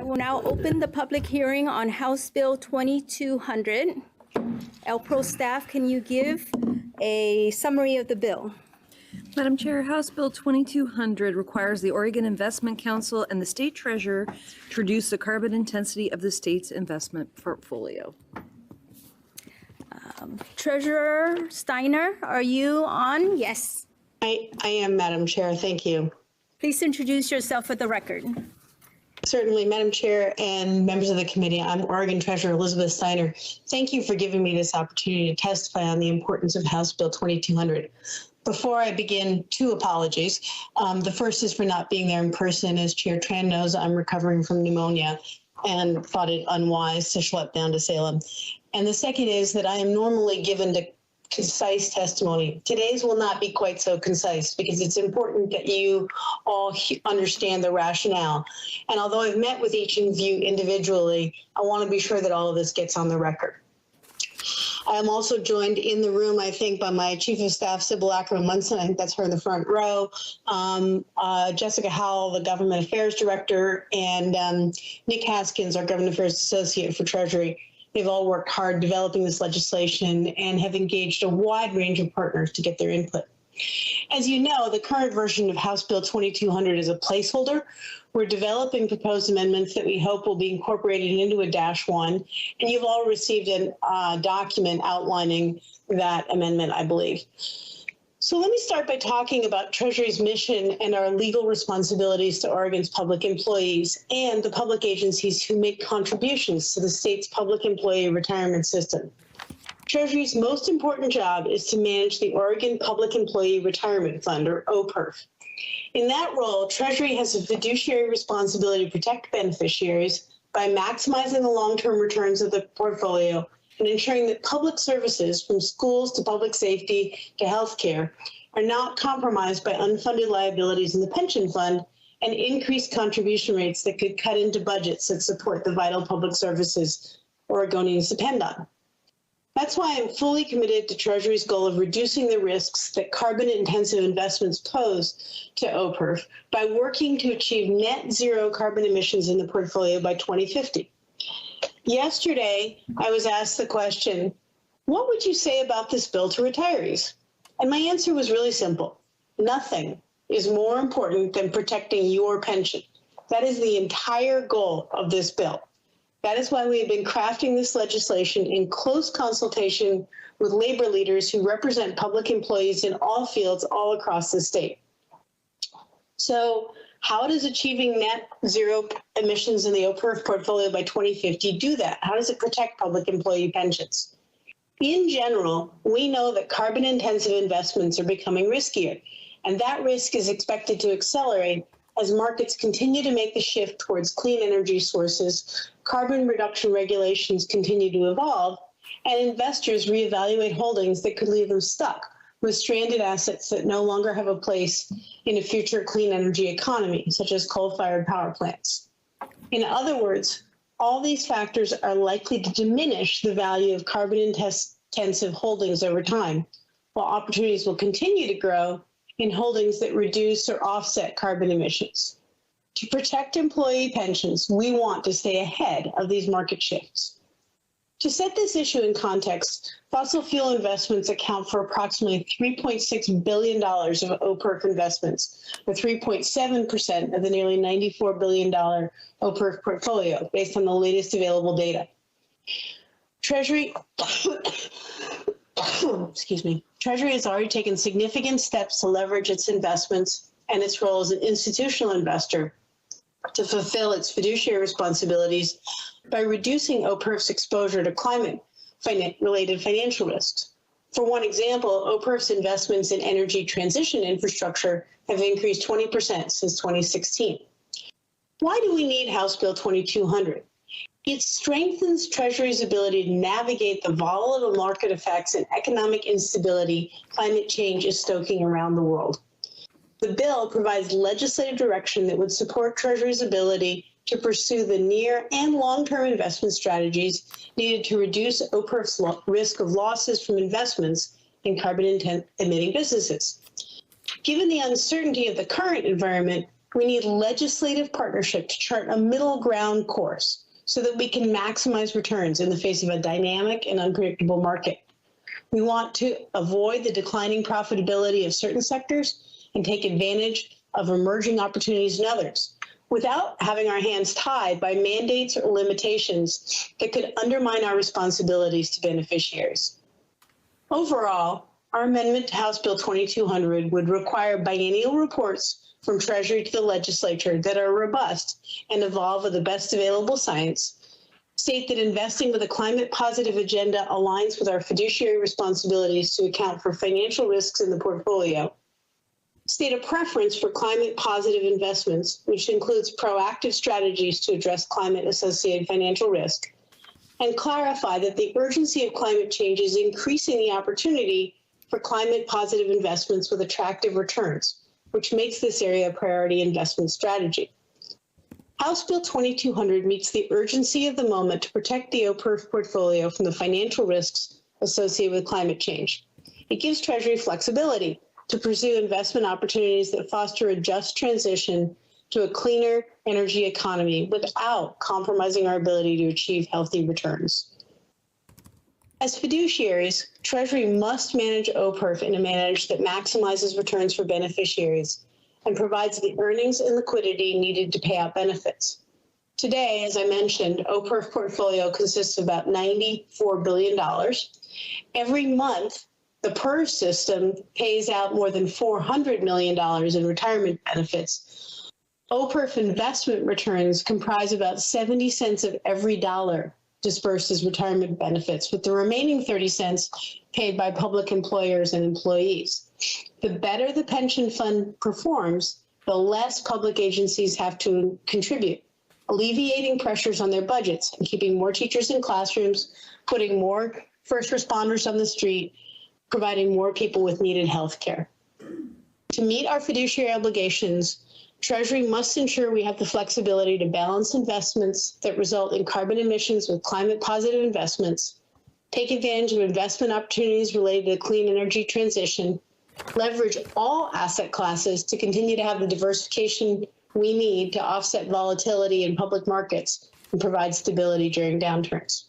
will now open the public hearing on House Bill 2200. LPRO staff, can you give a summary of the bill? Madam Chair, House Bill 2200 requires the Oregon Investment Council and the state treasurer to reduce the carbon intensity of the state's investment portfolio. Treasurer Steiner, are you on? Yes. I am, Madam Chair. Thank you. Please introduce yourself for the record. Certainly, Madam Chair and members of the committee, I'm Oregon Treasurer Elizabeth Steiner. Thank you for giving me this opportunity to testify on the importance of House Bill 2200. Before I begin, two apologies. The first is for not being there in person. As Chair Tran knows, I'm recovering from pneumonia and thought it unwise to schlep down to Salem. And the second is that I am normally given to concise testimony. Today's will not be quite so concise because it's important that you all understand the rationale. And although I've met with each of you individually, I want to be sure that all of this gets on the record. I am also joined in the room, I think, by my Chief of Staff, Sybil Ackerman-Munson. I think that's her in the front row. Jessica Howell, the Government Affairs Director, and Nick Haskins, our Government Affairs Associate for Treasury. They've all worked hard developing this legislation and have engaged a wide range of partners to get their input. As you know, the current version of House Bill 2200 is a placeholder. We're developing proposed amendments that we hope will be incorporated into a -1, and you've all received a document outlining that amendment, I believe. So let me start by talking about Treasury's mission and our legal responsibilities to Oregon's public employees and the public agencies who make contributions to the state's public employee retirement system. Treasury's most important job is to manage the Oregon Public Employee Retirement Fund, or OPERF. In that role, Treasury has a fiduciary responsibility to protect beneficiaries by maximizing the long-term returns of the portfolio and ensuring that public services, from schools to public safety to healthcare, are not compromised by unfunded liabilities in the pension fund and increased contribution rates that could cut into budgets that support the vital public services Oregonians depend on. That's why I'm fully committed to Treasury's goal of reducing the risks that carbon-intensive investments pose to OPERF by working to achieve net zero carbon emissions in the portfolio by 2050. Yesterday, I was asked the question, what would you say about this bill to retirees? And my answer was really simple. Nothing is more important than protecting your pension. That is the entire goal of this bill. That is why we have been crafting this legislation in close consultation with labor leaders who represent public employees in all fields all across the state. So how does achieving net zero emissions in the OPERF portfolio by 2050 do that? How does it protect public employee pensions? In general, we know that carbon-intensive investments are becoming riskier, and that risk is expected to accelerate as markets continue to make the shift towards clean energy sources, carbon reduction regulations continue to evolve, and investors reevaluate holdings that could leave them stuck with stranded assets that no longer have a place in a future clean energy economy, such as coal-fired power plants. In other words, all these factors are likely to diminish the value of carbon-intensive holdings over time, while opportunities will continue to grow in holdings that reduce or offset carbon emissions. To protect employee pensions, we want to stay ahead of these market shifts. To set this issue in context, fossil fuel investments account for approximately $3.6 billion of OPERF investments, or 3.7% of the nearly $94 billion OPERF portfolio, based on the latest available data. Treasury Treasury has already taken significant steps to leverage its investments and its role as an institutional investor to fulfill its fiduciary responsibilities by reducing OPERF's exposure to climate-related financial risks. For one example, OPERF's investments in energy transition infrastructure have increased 20% since 2016. Why do we need House Bill 2200? It strengthens Treasury's ability to navigate the volatile market effects and economic instability climate change is stoking around the world. The bill provides legislative direction that would support Treasury's ability to pursue the near and long-term investment strategies needed to reduce OPERF's risk of losses from investments in carbon-emitting businesses. Given the uncertainty of the current environment, We need legislative partnership to chart a middle ground course so that we can maximize returns in the face of a dynamic and unpredictable market. We want to avoid the declining profitability of certain sectors and take advantage of emerging opportunities in others without having our hands tied by mandates or limitations that could undermine our responsibilities to beneficiaries. Overall, our amendment to House Bill 2200 would require biennial reports from Treasury to the legislature that are robust and evolve with the best available science, state that investing with a climate positive agenda aligns with our fiduciary responsibilities to account for financial risks in the portfolio, state a preference for climate positive investments, which includes proactive strategies to address climate associated financial risk, and clarify that the urgency of climate change is increasing the opportunity for climate positive investments with attractive returns, which makes this area a priority investment strategy. House Bill 2200 meets the urgency of the moment to protect the OPERF portfolio from the financial risks associated with climate change. It gives Treasury flexibility to pursue investment opportunities that foster a just transition to a cleaner energy economy without compromising our ability to achieve healthy returns. As fiduciaries, Treasury must manage OPERF in a manner that maximizes returns for beneficiaries and provides the earnings and liquidity needed to pay out benefits. Today, as I mentioned, OPERF portfolio consists of about $94 billion. Every month, the PERS system pays out more than $400 million in retirement benefits. OPERF investment returns comprise about 70 cents of every dollar dispersed as retirement benefits, with the remaining 30 cents paid by public employers and employees. The better the pension fund performs, the less public agencies have to contribute, alleviating pressures on their budgets and keeping more teachers in classrooms, putting more first responders on the street, providing more people with needed health care. To meet our fiduciary obligations, Treasury must ensure we have the flexibility to balance investments that result in carbon emissions with climate positive investments, take advantage of investment opportunities related to clean energy transition, leverage all asset classes to continue to have the diversification we need to offset volatility in public markets and provide stability during downturns.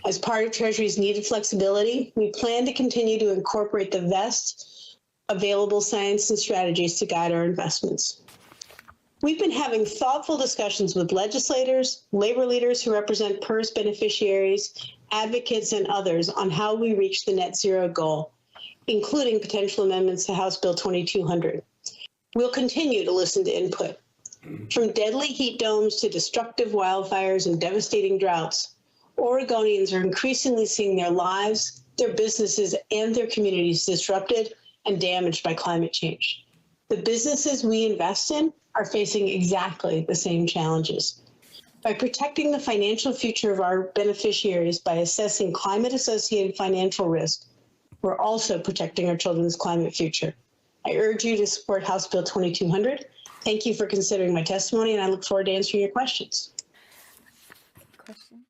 As part of Treasury's needed flexibility, we plan to continue to incorporate the best available science and strategies to guide our investments. We've been having thoughtful discussions with legislators, labor leaders who represent PERS beneficiaries, advocates, and others on how we reach the net zero goal, including potential amendments to House Bill 2200. We'll continue to listen to input. From deadly heat domes to destructive wildfires and devastating droughts, Oregonians are increasingly seeing their lives, their businesses, and their communities disrupted and damaged by climate change. The businesses we invest in are facing exactly the same challenges. By protecting the financial future of our beneficiaries by assessing climate-associated financial risk, we're also protecting our children's climate future. I urge you to support House Bill 2200. Thank you for considering my testimony, and I look forward to answering your questions. Question?